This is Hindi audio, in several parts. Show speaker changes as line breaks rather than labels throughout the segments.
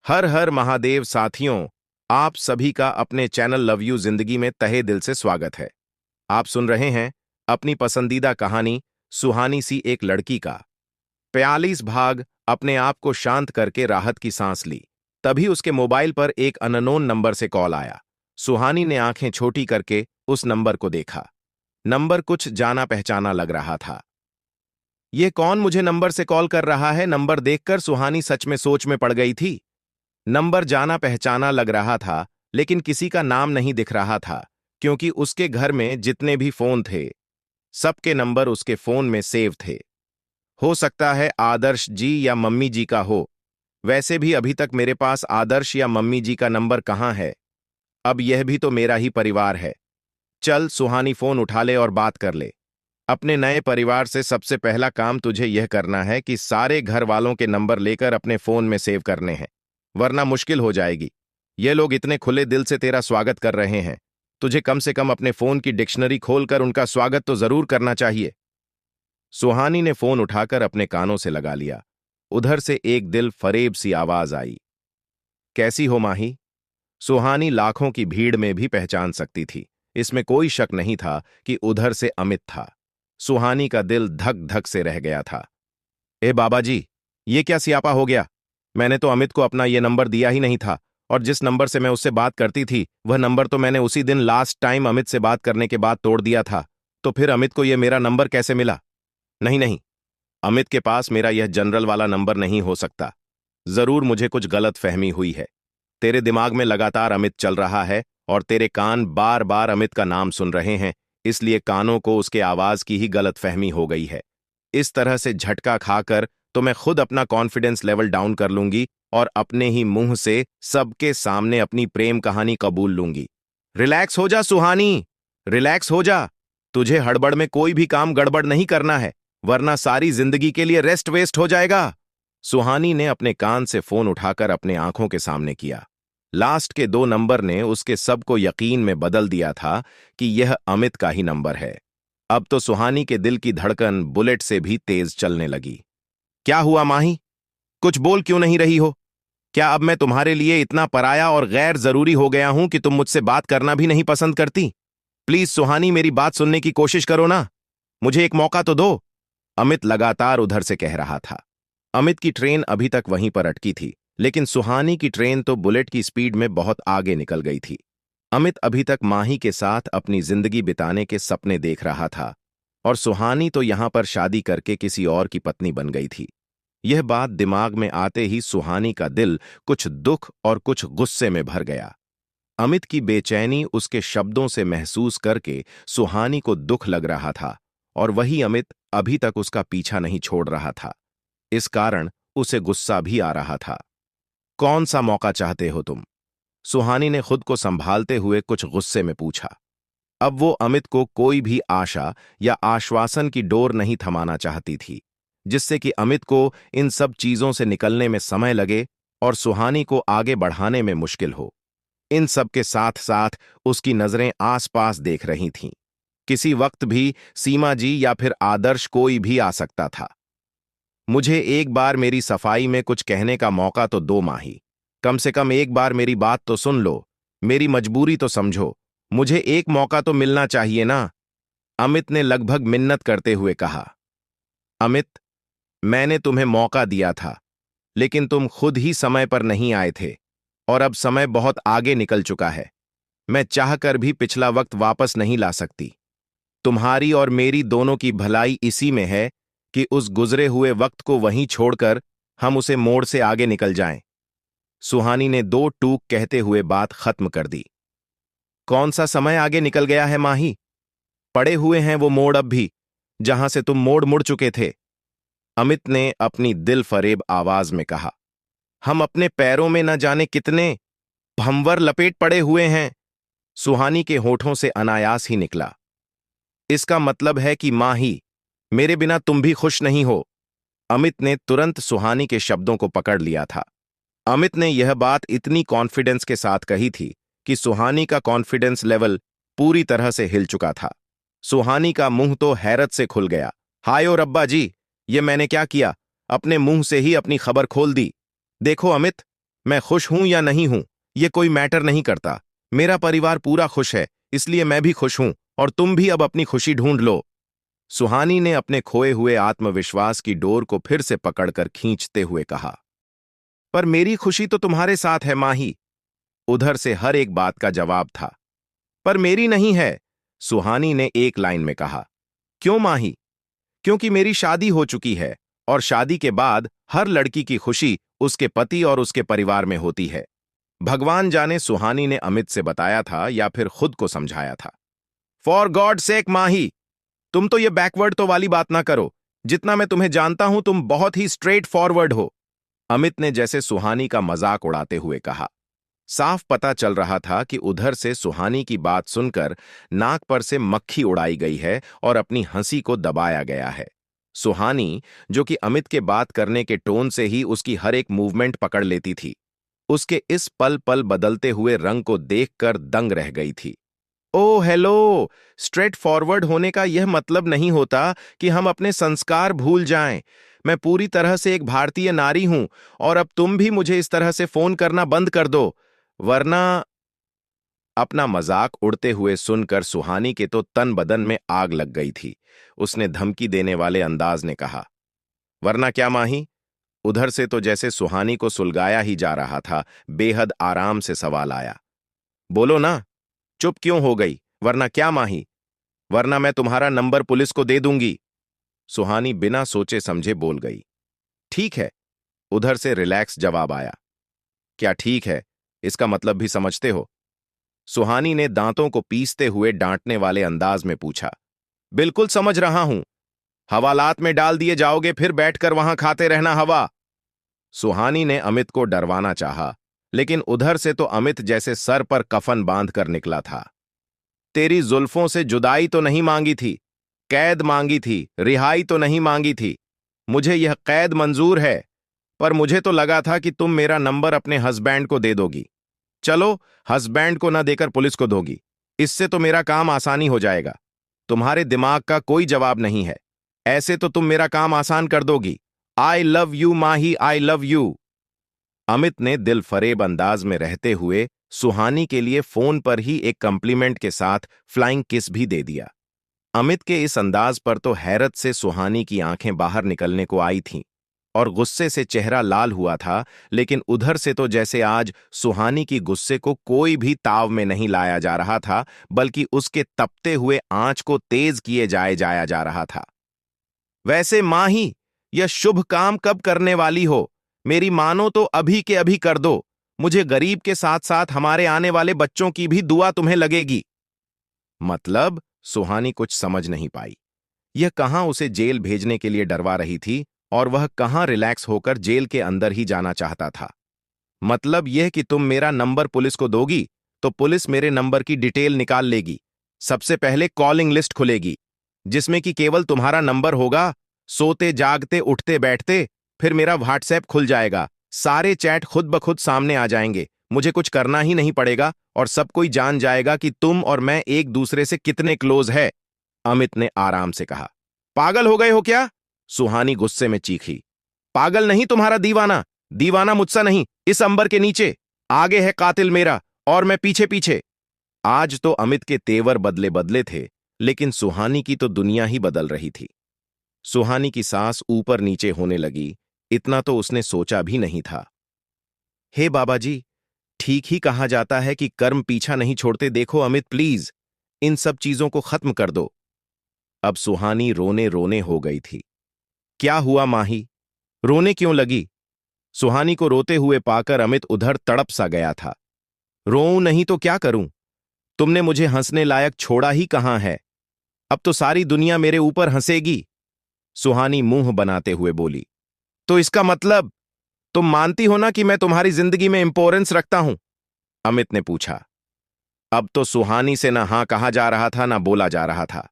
हर हर महादेव साथियों, आप सभी का अपने चैनल लव यू जिंदगी में तहे दिल से स्वागत है। आप सुन रहे हैं अपनी पसंदीदा कहानी सुहानी सी एक लड़की का 42 भाग। अपने आप को शांत करके राहत की सांस ली, तभी उसके मोबाइल पर एक अननोन नंबर से कॉल आया। सुहानी ने आंखें छोटी करके उस नंबर को देखा। नंबर कुछ जाना पहचाना लग रहा था। यह कौन मुझे नंबर से कॉल कर रहा है? नंबर देखकर सुहानी सच में सोच में पड़ गई थी। नंबर जाना पहचाना लग रहा था, लेकिन किसी का नाम नहीं दिख रहा था, क्योंकि उसके घर में जितने भी फोन थे सबके नंबर उसके फोन में सेव थे। हो सकता है आदर्श जी या मम्मी जी का हो। वैसे भी अभी तक मेरे पास आदर्श या मम्मी जी का नंबर कहाँ है? अब यह भी तो मेरा ही परिवार है। चल सुहानी, फोन उठा ले और बात कर ले। अपने नए परिवार से सबसे पहला काम तुझे यह करना है कि सारे घर वालों के नंबर लेकर अपने फोन में सेव करने हैं, वरना मुश्किल हो जाएगी। ये लोग इतने खुले दिल से तेरा स्वागत कर रहे हैं, तुझे कम से कम अपने फोन की डिक्शनरी खोलकर उनका स्वागत तो जरूर करना चाहिए। सुहानी ने फोन उठाकर अपने कानों से लगा लिया। उधर से एक दिल फरेब सी आवाज आई। कैसी हो माही? सुहानी लाखों की भीड़ में भी पहचान सकती थी। इसमें कोई शक नहीं था कि उधर से अमित था। सुहानी का दिल धक धक से रह गया था। ए बाबा जी, ये क्या सियापा हो गया? मैंने तो अमित को अपना ये नंबर दिया ही नहीं था, और जिस नंबर से मैं उससे बात करती थी वह नंबर तो मैंने उसी दिन लास्ट टाइम अमित से बात करने के बाद तोड़ दिया था। तो फिर अमित को यह मेरा नंबर कैसे मिला? नहीं नहीं, अमित के पास मेरा यह जनरल वाला नंबर नहीं हो सकता। जरूर मुझे कुछ गलत फहमी हुई है। तेरे दिमाग में लगातार अमित चल रहा है और तेरे कान बार बार अमित का नाम सुन रहे हैं, इसलिए कानों को उसके आवाज की ही गलत फहमी हो गई है। इस तरह से झटका खाकर तो मैं खुद अपना कॉन्फिडेंस लेवल डाउन कर लूंगी और अपने ही मुंह से सबके सामने अपनी प्रेम कहानी कबूल लूंगी। रिलैक्स हो जा सुहानी, रिलैक्स हो जा। तुझे हड़बड़ में कोई भी काम गड़बड़ नहीं करना है, वरना सारी जिंदगी के लिए रेस्ट वेस्ट हो जाएगा। सुहानी ने अपने कान से फोन उठाकर अपने आंखों के सामने किया। लास्ट के 2 नंबर ने उसके सबको यकीन में बदल दिया था कि यह अमित का ही नंबर है। अब तो सुहानी के दिल की धड़कन बुलेट से भी तेज चलने लगी। क्या हुआ माही? कुछ बोल क्यों नहीं रही हो? क्या अब मैं तुम्हारे लिए इतना पराया और गैर जरूरी हो गया हूं कि तुम मुझसे बात करना भी नहीं पसंद करती? प्लीज सुहानी, मेरी बात सुनने की कोशिश करो ना, मुझे एक मौका तो दो। अमित लगातार उधर से कह रहा था। अमित की ट्रेन अभी तक वहीं पर अटकी थी, लेकिन सुहानी की ट्रेन तो बुलेट की स्पीड में बहुत आगे निकल गई थी। अमित अभी तक माही के साथ अपनी जिंदगी बिताने के सपने देख रहा था, और सुहानी तो यहां पर शादी करके किसी और की पत्नी बन गई थी। यह बात दिमाग में आते ही सुहानी का दिल कुछ दुख और कुछ गुस्से में भर गया। अमित की बेचैनी उसके शब्दों से महसूस करके सुहानी को दुख लग रहा था, और वही अमित अभी तक उसका पीछा नहीं छोड़ रहा था। इस कारण उसे गुस्सा भी आ रहा था। कौन सा मौका चाहते हो तुम? सुहानी ने खुद को संभालते हुए कुछ गुस्से में पूछा। अब वो अमित को कोई भी आशा या आश्वासन की डोर नहीं थमाना चाहती थी, जिससे कि अमित को इन सब चीजों से निकलने में समय लगे और सुहानी को आगे बढ़ाने में मुश्किल हो। इन सब के साथ साथ उसकी नजरें आसपास देख रही थीं। किसी वक्त भी सीमा जी या फिर आदर्श कोई भी आ सकता था। मुझे एक बार मेरी सफाई में कुछ कहने का मौका तो दो माही। कम से कम एक बार मेरी बात तो सुन लो, मेरी मजबूरी तो समझो। मुझे एक मौका तो मिलना चाहिए ना। अमित ने लगभग मिन्नत करते हुए कहा। अमित, मैंने तुम्हें मौका दिया था, लेकिन तुम खुद ही समय पर नहीं आए थे, और अब समय बहुत आगे निकल चुका है। मैं चाहकर भी पिछला वक्त वापस नहीं ला सकती। तुम्हारी और मेरी दोनों की भलाई इसी में है कि उस गुजरे हुए वक्त को वहीं छोड़कर हम उसे मोड़ से आगे निकल जाएं। सुहानी ने 2 टूक कहते हुए बात खत्म कर दी। कौन सा समय आगे निकल गया है माही? पड़े हुए हैं वो मोड़ अब भी, जहां से तुम मोड़ मुड़ चुके थे। अमित ने अपनी दिल फरेब आवाज में कहा। हम अपने पैरों में न जाने कितने भंवर लपेट पड़े हुए हैं। सुहानी के होठों से अनायास ही निकला। इसका मतलब है कि माही, मेरे बिना तुम भी खुश नहीं हो। अमित ने तुरंत सुहानी के शब्दों को पकड़ लिया था। अमित ने यह बात इतनी कॉन्फिडेंस के साथ कही थी कि सुहानी का कॉन्फिडेंस लेवल पूरी तरह से हिल चुका था। सुहानी का मुंह तो हैरत से खुल गया। हाय ओ रब्बा जी, ये मैंने क्या किया? अपने मुंह से ही अपनी खबर खोल दी। देखो अमित, मैं खुश हूं या नहीं हूं, ये कोई मैटर नहीं करता। मेरा परिवार पूरा खुश है, इसलिए मैं भी खुश हूं, और तुम भी अब अपनी खुशी ढूंढ लो। सुहानी ने अपने खोए हुए आत्मविश्वास की डोर को फिर से पकड़कर खींचते हुए कहा। पर मेरी खुशी तो तुम्हारे साथ है माही। उधर से हर एक बात का जवाब था। पर मेरी नहीं है, सुहानी ने एक लाइन में कहा। क्यों माही? क्योंकि मेरी शादी हो चुकी है, और शादी के बाद हर लड़की की खुशी उसके पति और उसके परिवार में होती है। भगवान जाने सुहानी ने अमित से बताया था या फिर खुद को समझाया था। फॉर गॉड सेक माही, तुम तो ये बैकवर्ड तो वाली बात ना करो। जितना मैं तुम्हें जानता हूं तुम बहुत ही स्ट्रेट फॉरवर्ड हो, अमित ने जैसे सुहानी का मजाक उड़ाते हुए कहा। साफ पता चल रहा था कि उधर से सुहानी की बात सुनकर नाक पर से मक्खी उड़ाई गई है और अपनी हंसी को दबाया गया है। सुहानी, जो कि अमित के बात करने के टोन से ही उसकी हर एक मूवमेंट पकड़ लेती थी, उसके इस पल पल बदलते हुए रंग को देखकर दंग रह गई थी। ओह हेलो, स्ट्रेट फॉरवर्ड होने का यह मतलब नहीं होता कि हम अपने संस्कार भूल जाएं। मैं पूरी तरह से एक भारतीय नारी हूं, और अब तुम भी मुझे इस तरह से फोन करना बंद कर दो, वरना। अपना मजाक उड़ते हुए सुनकर सुहानी के तो तन बदन में आग लग गई थी। उसने धमकी देने वाले अंदाज ने कहा। वरना क्या माही? उधर से तो जैसे सुहानी को सुलगाया ही जा रहा था, बेहद आराम से सवाल आया। बोलो ना, चुप क्यों हो गई? वरना क्या माही? वरना मैं तुम्हारा नंबर पुलिस को दे दूंगी। सुहानी बिना सोचे समझे बोल गई। ठीक है, उधर से रिलैक्स जवाब आया। क्या ठीक है? इसका मतलब भी समझते हो? सुहानी ने दांतों को पीसते हुए डांटने वाले अंदाज में पूछा। बिल्कुल समझ रहा हूं। हवालात में डाल दिए जाओगे, फिर बैठकर वहां खाते रहना हवा। सुहानी ने अमित को डरवाना चाहा, लेकिन उधर से तो अमित जैसे सर पर कफन बांधकर निकला था। तेरी जुल्फों से जुदाई तो नहीं मांगी थी, कैद मांगी थी, रिहाई तो नहीं मांगी थी। मुझे यह कैद मंजूर है, पर मुझे तो लगा था कि तुम मेरा नंबर अपने हस्बैंड को दे दोगी। चलो, हस्बैंड को न देकर पुलिस को दोगी। इससे तो मेरा काम आसानी हो जाएगा। तुम्हारे दिमाग का कोई जवाब नहीं है। ऐसे तो तुम मेरा काम आसान कर दोगी। I love you Mahi, I love you. Amit ने दिल फरेब अंदाज में रहते हुए सुहानी के लिए फोन पर ही एक कॉम्प्लीमेंट के साथ फ्लाइंग किस भी दे दिया। अमित के इस अंदाज पर तो हैरत से सुहानी की आंखें बाहर निकलने को आई थीं और गुस्से से चेहरा लाल हुआ था, लेकिन उधर से तो जैसे आज सुहानी की गुस्से को कोई भी ताव में नहीं लाया जा रहा था, बल्कि उसके तपते हुए आंच को तेज किए जाया जा रहा था। वैसे माही, यह शुभ काम कब करने वाली हो? मेरी मानो तो अभी के अभी कर दो। मुझे गरीब के साथ साथ हमारे आने वाले बच्चों की भी दुआ तुम्हें लगेगी। मतलब? सुहानी कुछ समझ नहीं पाई। यह कहां उसे जेल भेजने के लिए डरवा रही थी, और वह कहां रिलैक्स होकर जेल के अंदर ही जाना चाहता था। मतलब यह कि तुम मेरा नंबर पुलिस को दोगी, तो पुलिस मेरे नंबर की डिटेल निकाल लेगी। सबसे पहले कॉलिंग लिस्ट खुलेगी, जिसमें कि केवल तुम्हारा नंबर होगा। सोते जागते उठते बैठते फिर मेरा व्हाट्सएप खुल जाएगा। सारे चैट खुद ब खुद सामने आ जाएंगे। मुझे कुछ करना ही नहीं पड़ेगा, और सब कोई जान जाएगा कि तुम और मैं एक दूसरे से कितने क्लोज है। अमित ने आराम से कहा। पागल हो गए हो क्या? सुहानी गुस्से में चीखी। पागल नहीं, तुम्हारा दीवाना। दीवाना मुझसे नहीं, इस अंबर के नीचे। आगे है कातिल मेरा, और मैं पीछे पीछे। आज तो अमित के तेवर बदले बदले थे, लेकिन सुहानी की तो दुनिया ही बदल रही थी। सुहानी की सांस ऊपर नीचे होने लगी। इतना तो उसने सोचा भी नहीं था। हे बाबा जी, ठीक ही कहा जाता है कि कर्म पीछा नहीं छोड़ते। देखो अमित, प्लीज इन सब चीजों को खत्म कर दो। अब सुहानी रोने रोने हो गई थी। क्या हुआ माही? रोने क्यों लगी? सुहानी को रोते हुए पाकर अमित उधर तड़प सा गया था। रोऊं नहीं तो क्या करूं? तुमने मुझे हंसने लायक छोड़ा ही कहां है? अब तो सारी दुनिया मेरे ऊपर हंसेगी। सुहानी मुंह बनाते हुए बोली। तो इसका मतलब तुम मानती हो ना कि मैं तुम्हारी जिंदगी में इंपॉर्टेंस रखता हूं? अमित ने पूछा। अब तो सुहानी से ना हां कहा जा रहा था, ना बोला जा रहा था।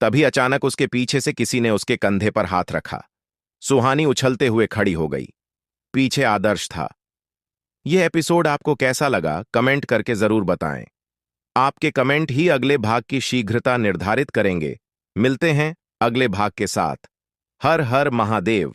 तभी अचानक उसके पीछे से किसी ने उसके कंधे पर हाथ रखा। सुहानी उछलते हुए खड़ी हो गई। पीछे आदर्श था। यह एपिसोड आपको कैसा लगा, कमेंट करके जरूर बताएं। आपके कमेंट ही अगले भाग की शीघ्रता निर्धारित करेंगे। मिलते हैं अगले भाग के साथ। हर हर महादेव।